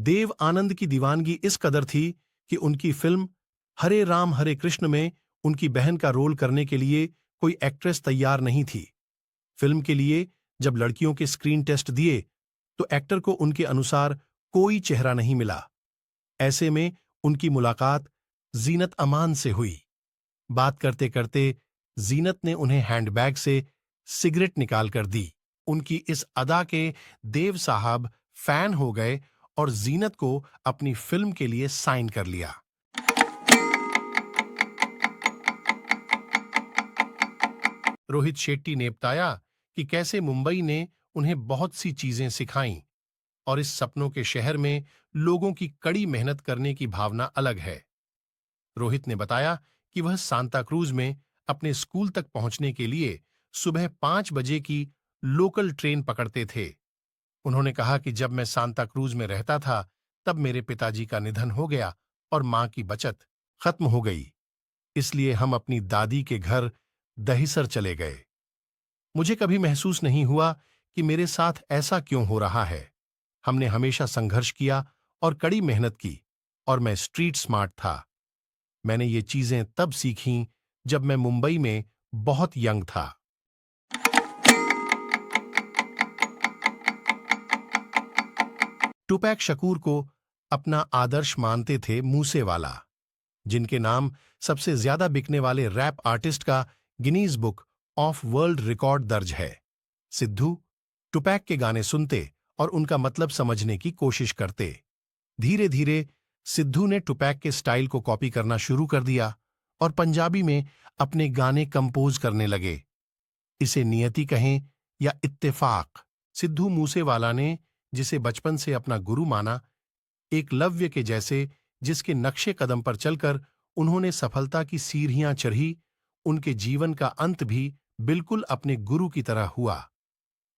देव आनंद की दीवानगी इस कदर थी कि उनकी फिल्म हरे राम हरे कृष्ण में उनकी बहन का रोल करने के लिए कोई एक्ट्रेस तैयार नहीं थी। फिल्म के लिए जब लड़कियों के स्क्रीन टेस्ट दिए तो एक्टर को उनके अनुसार कोई चेहरा नहीं मिला। ऐसे में उनकी मुलाकात जीनत अमान से हुई। बात करते करते जीनत ने उन्हें हैंडबैग से सिगरेट निकाल कर दी। उनकी इस अदा के देव साहब फैन हो गए और जीनत को अपनी फिल्म के लिए साइन कर लिया। रोहित शेट्टी ने बताया कि कैसे मुंबई ने उन्हें बहुत सी चीजें सिखाईं और इस सपनों के शहर में लोगों की कड़ी मेहनत करने की भावना अलग है। रोहित ने बताया कि वह सांता क्रूज में अपने स्कूल तक पहुंचने के लिए सुबह 5 बजे की लोकल ट्रेन पकड़ते थे। उन्होंने कहा कि जब मैं सांता क्रूज में रहता था तब मेरे पिताजी का निधन हो गया और मां की बचत खत्म हो गई, इसलिए हम अपनी दादी के घर दहिसर चले गए। मुझे कभी महसूस नहीं हुआ कि मेरे साथ ऐसा क्यों हो रहा है। हमने हमेशा संघर्ष किया और कड़ी मेहनत की और मैं स्ट्रीट स्मार्ट था। मैंने ये चीजें तब सीखीं जब मैं मुंबई में बहुत यंग था। टुपैक शकूर को अपना आदर्श मानते थे मूसेवाला, जिनके नाम सबसे ज्यादा बिकने वाले रैप आर्टिस्ट का Guinness book of world record दर्ज है। सिद्धू टुपैक के गाने सुनते और उनका मतलब समझने की कोशिश करते। धीरे धीरे सिद्धू ने टुपैक के स्टाइल को कॉपी करना शुरू कर दिया और पंजाबी में अपने गाने कंपोज करने लगे। इसे नियति कहें या इत्तेफाक, सिद्धू मूसेवाला ने, जिसे बचपन से अपना गुरु माना, एक लव्य के जैसे जिसके नक्शे कदम पर चलकर उन्होंने सफलता की सीढ़ियां चढ़ी, उनके जीवन का अंत भी बिल्कुल अपने गुरु की तरह हुआ।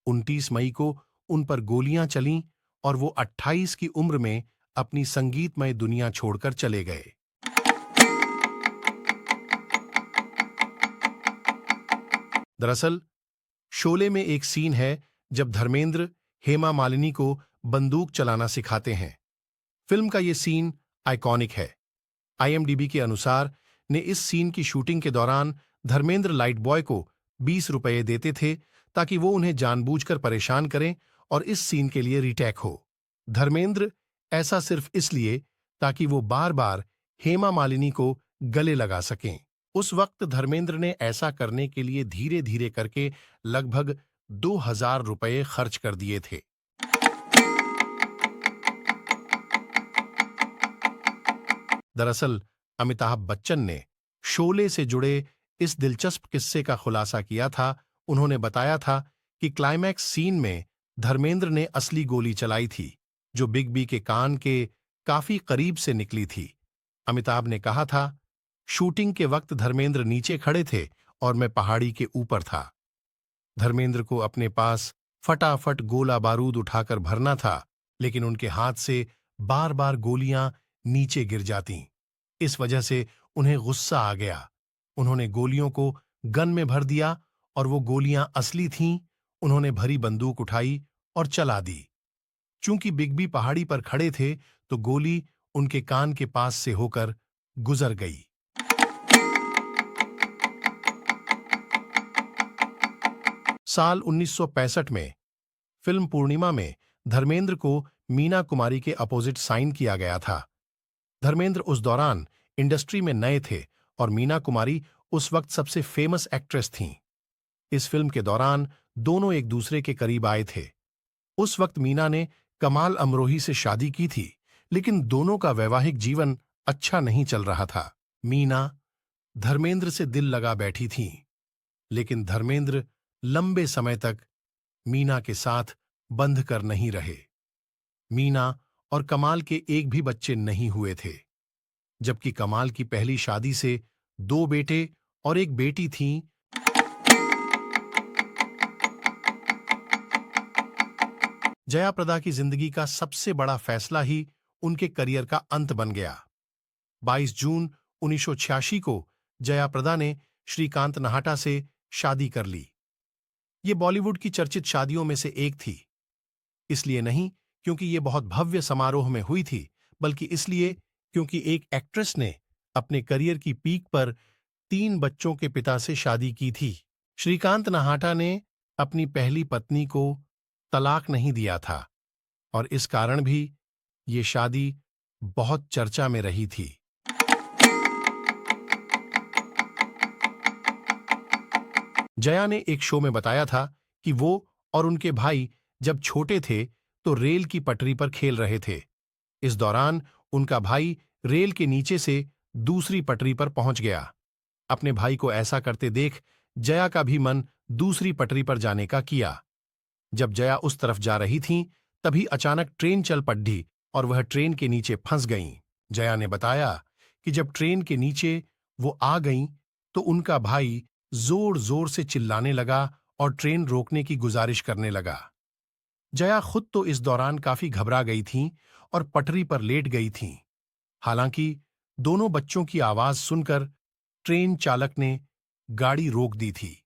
29 मई को उन पर गोलियां चलीं और वो 28 की उम्र में अपनी संगीतमय दुनिया छोड़कर चले गए। दरअसल शोले में एक सीन है जब धर्मेंद्र हेमा मालिनी को बंदूक चलाना सिखाते हैं। फिल्म का ये सीन आइकॉनिक है। IMDb के अनुसार ने इस सीन की शूटिंग के दौरान धर्मेंद्र लाइट बॉय को 20 रुपये देते थे ताकि वो उन्हें जानबूझकर परेशान करें और इस सीन के लिए रीटेक हो। धर्मेंद्र ऐसा सिर्फ इसलिए ताकि वो बार बार हेमा मालिनी को गले लगा सकें। उस वक्त धर्मेंद्र ने ऐसा करने के लिए धीरे धीरे करके लगभग 2000 रुपये खर्च कर दिए थे। दरअसल अमिताभ बच्चन ने शोले से जुड़े इस दिलचस्प किस्से का खुलासा किया था। उन्होंने बताया था कि क्लाइमैक्स सीन में धर्मेंद्र ने असली गोली चलाई थी, जो बिग बी के कान के काफी करीब से निकली थी। अमिताभ ने कहा था, शूटिंग के वक्त धर्मेंद्र नीचे खड़े थे और मैं पहाड़ी के ऊपर था। धर्मेंद्र को अपने पास फटाफट गोला बारूद उठाकर भरना था, लेकिन उनके हाथ से बार बार गोलियां नीचे गिर जातीं। इस वजह से उन्हें गुस्सा आ गया। उन्होंने गोलियों को गन में भर दिया और वो गोलियां असली थीं। उन्होंने भरी बंदूक उठाई और चला दी। चूंकि बिग बी पहाड़ी पर खड़े थे तो गोली उनके कान के पास से होकर गुजर गई। साल 1965 में फिल्म पूर्णिमा में धर्मेंद्र को मीना कुमारी के अपोजिट साइन किया गया था। धर्मेंद्र उस दौरान इंडस्ट्री में नए थे और मीना कुमारी उस वक्त सबसे फेमस एक्ट्रेस थीं। इस फिल्म के दौरान दोनों एक दूसरे के करीब आए थे। उस वक्त मीना ने कमाल अमरोही से शादी की थी, लेकिन दोनों का वैवाहिक जीवन अच्छा नहीं चल रहा था। मीना धर्मेंद्र से दिल लगा बैठी थीं, लेकिन धर्मेंद्र लंबे समय तक मीना के साथ बंध कर नहीं रहे। मीना और कमाल के एक भी बच्चे नहीं हुए थे, जबकि कमाल की पहली शादी से 2 बेटे और एक बेटी थीं। जया प्रदा की जिंदगी का सबसे बड़ा फैसला ही उनके करियर का अंत बन गया। 22 जून 1986 को जया प्रदा ने श्रीकांत नाहटा से शादी कर ली। ये बॉलीवुड की चर्चित शादियों में से एक थी, इसलिए नहीं क्योंकि ये बहुत भव्य समारोह में हुई थी, बल्कि इसलिए क्योंकि एक एक्ट्रेस ने अपने करियर की पीक पर 3 बच्चों के पिता से शादी की थी। श्रीकांत नाहाटा ने अपनी पहली पत्नी को तलाक नहीं दिया था और इस कारण भी ये शादी बहुत चर्चा में रही थी। जया ने एक शो में बताया था कि वो और उनके भाई जब छोटे थे तो रेल की पटरी पर खेल रहे थे। इस दौरान उनका भाई रेल के नीचे से दूसरी पटरी पर पहुंच गया। अपने भाई को ऐसा करते देख जया का भी मन दूसरी पटरी पर जाने का किया। जब जया उस तरफ जा रही थीं, तभी अचानक ट्रेन चल पड़ी और वह ट्रेन के नीचे फंस गईं। जया ने बताया कि जब ट्रेन के नीचे वो आ गईं, तो उनका भाई जोर जोर से चिल्लाने लगा और ट्रेन रोकने की गुजारिश करने लगा। जया खुद तो इस दौरान काफी घबरा गई थीं और पटरी पर लेट गई थीं। हालांकि दोनों बच्चों की आवाज सुनकर ट्रेन चालक ने गाड़ी रोक दी थी।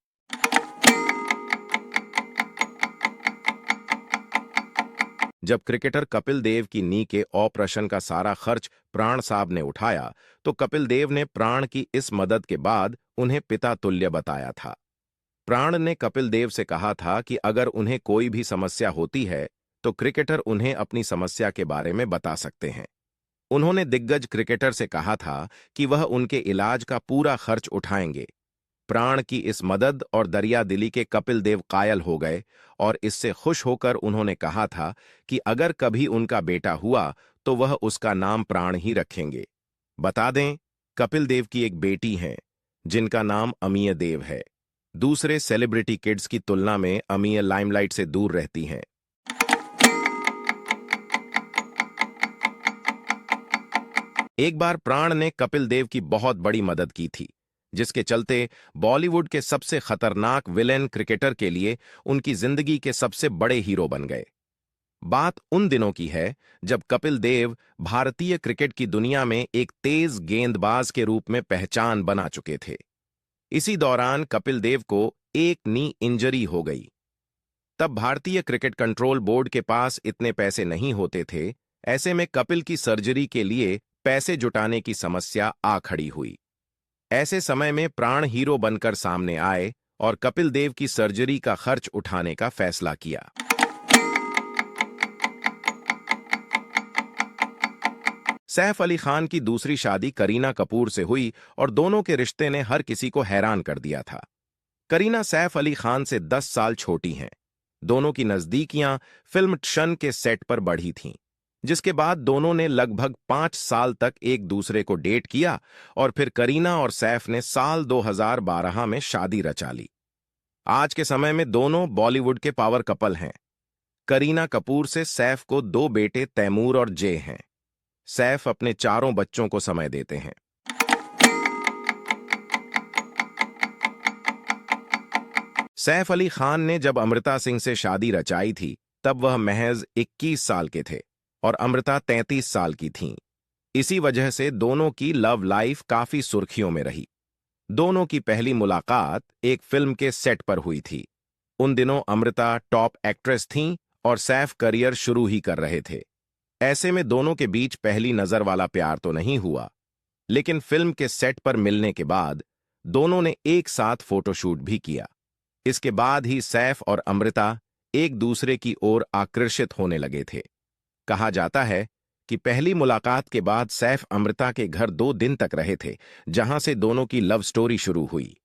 जब क्रिकेटर कपिल देव की नी के ऑपरेशन का सारा खर्च प्राण साहब ने उठाया, तो कपिल देव ने प्राण की इस मदद के बाद उन्हें पिता तुल्य बताया था। प्राण ने कपिल देव से कहा था कि अगर उन्हें कोई भी समस्या होती है तो क्रिकेटर उन्हें अपनी समस्या के बारे में बता सकते हैं। उन्होंने दिग्गज क्रिकेटर से कहा था कि वह उनके इलाज का पूरा खर्च उठाएंगे। प्राण की इस मदद और दरिया दिली के कपिल देव कायल हो गए और इससे खुश होकर उन्होंने कहा था कि अगर कभी उनका बेटा हुआ तो वह उसका नाम प्राण ही रखेंगे। बता दें, कपिल देव की एक बेटी है जिनका नाम अमीय देव है। दूसरे सेलिब्रिटी किड्स की तुलना में अमीय लाइमलाइट से दूर रहती हैं। एक बार प्राण ने कपिल देव की बहुत बड़ी मदद की थी, जिसके चलते बॉलीवुड के सबसे खतरनाक विलेन क्रिकेटर के लिए उनकी जिंदगी के सबसे बड़े हीरो बन गए। बात उन दिनों की है जब कपिल देव भारतीय क्रिकेट की दुनिया में एक तेज गेंदबाज के रूप में पहचान बना चुके थे। इसी दौरान कपिल देव को एक नी इंजरी हो गई। तब भारतीय क्रिकेट कंट्रोल बोर्ड के पास इतने पैसे नहीं होते थे। ऐसे में कपिल की सर्जरी के लिए पैसे जुटाने की समस्या आ खड़ी हुई। ऐसे समय में प्राण हीरो बनकर सामने आए और कपिल देव की सर्जरी का खर्च उठाने का फैसला किया। सैफ अली खान की दूसरी शादी करीना कपूर से हुई और दोनों के रिश्ते ने हर किसी को हैरान कर दिया था। करीना सैफ अली खान से 10 साल छोटी हैं। दोनों की नजदीकियां फिल्म शन के सेट पर बढ़ी थीं, जिसके बाद दोनों ने लगभग 5 साल तक एक दूसरे को डेट किया और फिर करीना और सैफ ने साल 2012 में शादी रचा ली। आज के समय में दोनों बॉलीवुड के पावर कपल हैं। करीना कपूर से सैफ को 2 बेटे तैमूर और जे हैं। सैफ अपने 4 बच्चों को समय देते हैं। सैफ अली खान ने जब अमृता सिंह से शादी रचाई थी, तब वह महज 21 साल के थे और अमृता 33 साल की थीं। इसी वजह से दोनों की लव लाइफ काफी सुर्खियों में रही। दोनों की पहली मुलाकात एक फिल्म के सेट पर हुई थी। उन दिनों अमृता टॉप एक्ट्रेस थीं और सैफ करियर शुरू ही कर रहे थे। ऐसे में दोनों के बीच पहली नजर वाला प्यार तो नहीं हुआ, लेकिन फिल्म के सेट पर मिलने के बाद दोनों ने एक साथ फोटोशूट भी किया। इसके बाद ही सैफ और अमृता एक दूसरे की ओर आकर्षित होने लगे थे। कहा जाता है कि पहली मुलाकात के बाद सैफ अमृता के घर 2 दिन तक रहे थे, जहां से दोनों की लव स्टोरी शुरू हुई।